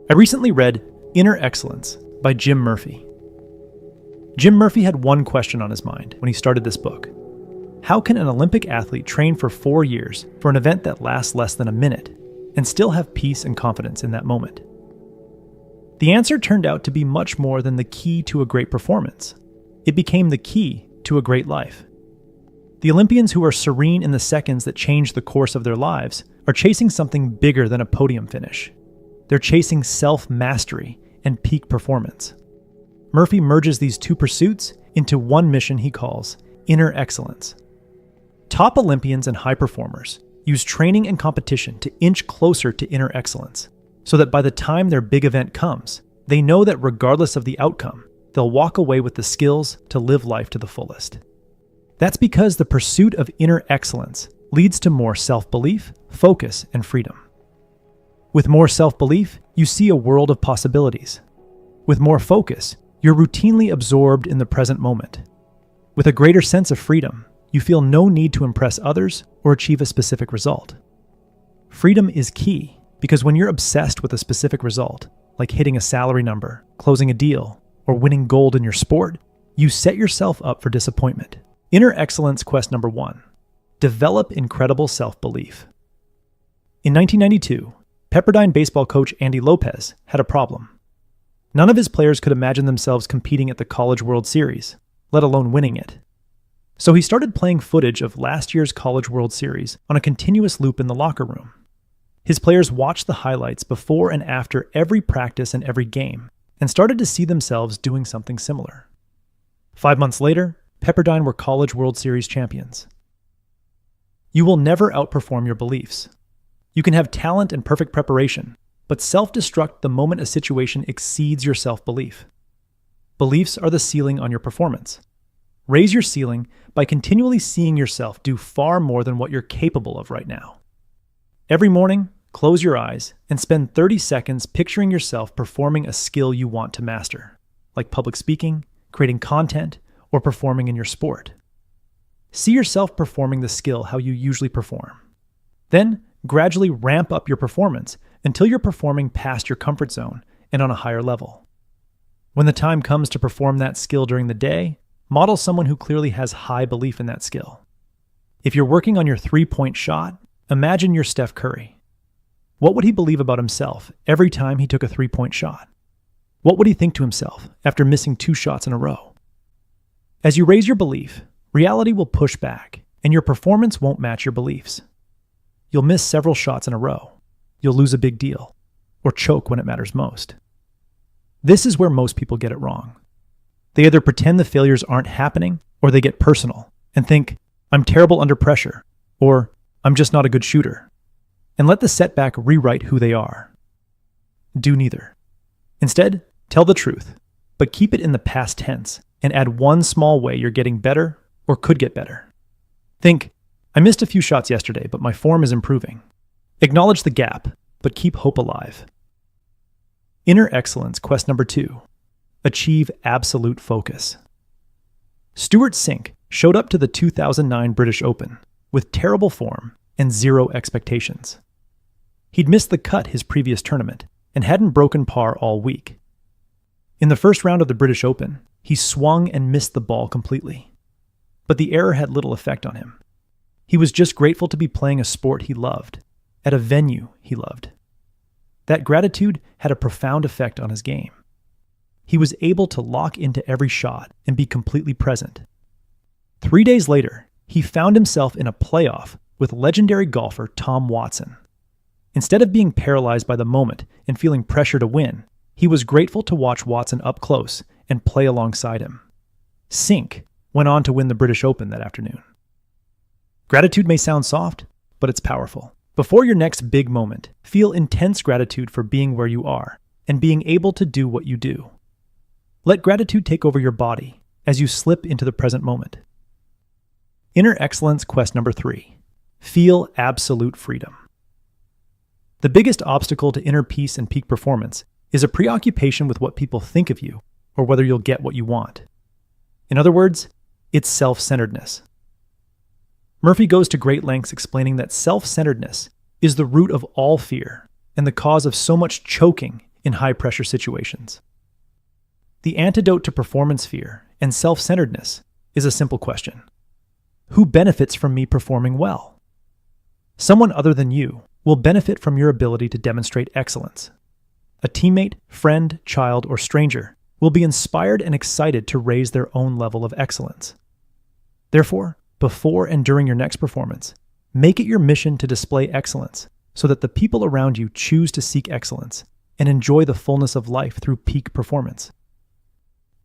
I recently read Inner Excellence by Jim Murphy. Jim Murphy had one question on his mind when he started this book. How can an Olympic athlete train for 4 years for an event that lasts less than a minute and still have peace and confidence in that moment? The answer turned out to be much more than the key to a great performance. It became the key to a great life. The Olympians who are serene in the seconds that change the course of their lives are chasing something bigger than a podium finish. They're chasing self-mastery and peak performance. Murphy merges these two pursuits into one mission he calls inner excellence. Top Olympians and high performers use training and competition to inch closer to inner excellence, so that by the time their big event comes, they know that regardless of the outcome, they'll walk away with the skills to live life to the fullest. That's because the pursuit of inner excellence leads to more self-belief, focus, and freedom. With more self-belief, you see a world of possibilities. With more focus, you're routinely absorbed in the present moment. With a greater sense of freedom, you feel no need to impress others or achieve a specific result. Freedom is key because when you're obsessed with a specific result, like hitting a salary number, closing a deal, or winning gold in your sport, you set yourself up for disappointment. Inner excellence quest number 1. Develop incredible self-belief. In 1992, Pepperdine baseball coach Andy Lopez had a problem. None of his players could imagine themselves competing at the College World Series, let alone winning it. So he started playing footage of last year's College World Series on a continuous loop in the locker room. His players watched the highlights before and after every practice and every game, and started to see themselves doing something similar. 5 months later, Pepperdine were College World Series champions. You will never outperform your beliefs. You can have talent and perfect preparation, but self-destruct the moment a situation exceeds your self-belief. Beliefs are the ceiling on your performance. Raise your ceiling by continually seeing yourself do far more than what you're capable of right now. Every morning, close your eyes and spend 30 seconds picturing yourself performing a skill you want to master, like public speaking, creating content, or performing in your sport. See yourself performing the skill how you usually perform. Then, gradually ramp up your performance until you're performing past your comfort zone and on a higher level. When the time comes to perform that skill during the day, model someone who clearly has high belief in that skill. If you're working on your 3-point shot, imagine you're Steph Curry. What would he believe about himself every time he took a 3-point shot? What would he think to himself after missing 2 shots in a row? As you raise your belief, reality will push back, and your performance won't match your beliefs. You'll miss several shots in a row. You'll lose a big deal, or choke when it matters most. This is where most people get it wrong. They either pretend the failures aren't happening, or they get personal and think, I'm terrible under pressure, or I'm just not a good shooter, and let the setback rewrite who they are. Do neither. Instead, tell the truth, but keep it in the past tense and add one small way you're getting better or could get better. Think, I missed a few shots yesterday, but my form is improving. Acknowledge the gap, but keep hope alive. Inner excellence quest number 2. Achieve absolute focus. Stuart Sink showed up to the 2009 British Open with terrible form and 0 expectations. He'd missed the cut his previous tournament and hadn't broken par all week. In the first round of the British Open, he swung and missed the ball completely. But the error had little effect on him. He was just grateful to be playing a sport he loved, at a venue he loved. That gratitude had a profound effect on his game. He was able to lock into every shot and be completely present. 3 days later, he found himself in a playoff with legendary golfer Tom Watson. Instead of being paralyzed by the moment and feeling pressure to win, he was grateful to watch Watson up close and play alongside him. Sink went on to win the British Open that afternoon. Gratitude may sound soft, but it's powerful. Before your next big moment, feel intense gratitude for being where you are and being able to do what you do. Let gratitude take over your body as you slip into the present moment. Inner excellence quest number 3. Feel absolute freedom. The biggest obstacle to inner peace and peak performance is a preoccupation with what people think of you or whether you'll get what you want. In other words, it's self-centeredness. Murphy goes to great lengths explaining that self-centeredness is the root of all fear and the cause of so much choking in high-pressure situations. The antidote to performance fear and self-centeredness is a simple question. Who benefits from me performing well? Someone other than you will benefit from your ability to demonstrate excellence. A teammate, friend, child, or stranger will be inspired and excited to raise their own level of excellence. Therefore, before and during your next performance, make it your mission to display excellence so that the people around you choose to seek excellence and enjoy the fullness of life through peak performance.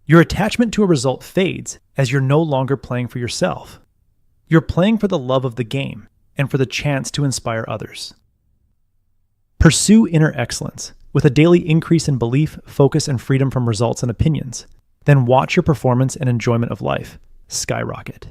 Your attachment to a result fades as you're no longer playing for yourself. You're playing for the love of the game and for the chance to inspire others. Pursue inner excellence with a daily increase in belief, focus, and freedom from results and opinions. Then watch your performance and enjoyment of life skyrocket.